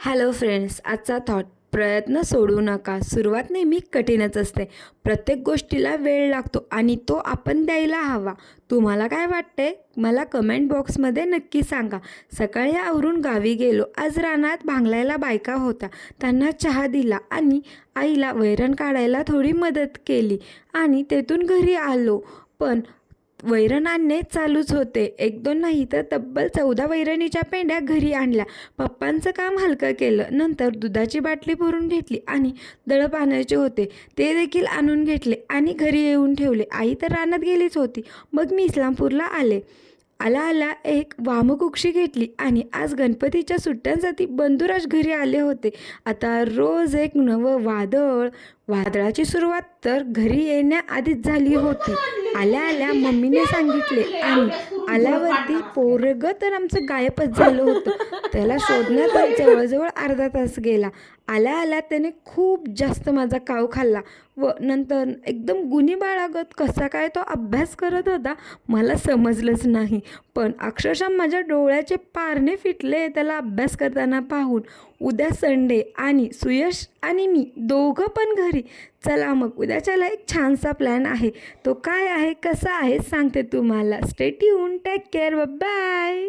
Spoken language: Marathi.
हॅलो फ्रेंड्स, आजचा थॉट. प्रयत्न सोडू नका. सुरुवात नेहमी कठीणच असते. प्रत्येक गोष्टीला वेळ लागतो आणि तो आपण द्यायला हवा. तुम्हाला काय वाटते? मला कमेंट बॉक्समध्ये नक्की सांगा. सकाळी आवरून गावी गेलो. आज रानात भांगलायला बायका होत्या. त्यांना चहा दिला आणि आईला वैरण काढायला थोडी मदत केली आणि तेथून घरी आलो. पण वैरण आणणे चालूच होते. 1-2 नाही तर तब्बल 14 वैरणीच्या पेंड्या घरी आणल्या. पप्पांचं काम हलकं केलं. नंतर दुधाची बाटली भरून घेतली आणि दळप आणायचे होते ते देखील आणून घेतले आणि घरी येऊन ठेवले. आई तर रानात गेलीच होती. मग मी इस्लामपूरला आले. आला एक वामकुक्षी घेतली आणि आज गणपतीच्या सुट्ट्यांसाठी बंधुराज घरी आले होते. आता रोज एक नवं वादळाची सुरुवात तर घरी येण्याआधीच झाली होती. आल्या मम्मीने सांगितले आणि आल्यावरती पोरगं तर आमचं गायबच झालं होतं. त्याला शोधण्यात जवळजवळ अर्धा तास गेला. आल्या त्याने खूप जास्त माझा काव खाल्ला व नंतर एकदम गुणी बाळागत कसा काय तो अभ्यास करत होता मला समजलंच नाही. पण अक्षरशः माझ्या डोळ्याचे पारणे फिटले त्याला अभ्यास करताना पाहून. उद्या संडे आणि सुयश आणि मी दोघं पण घरी. चला मग उद्याच्याला एक छानसा प्लॅन आहे. तो काय आहे, कसा आहे सांगते तुम्हाला. Stay tune, take care, bye.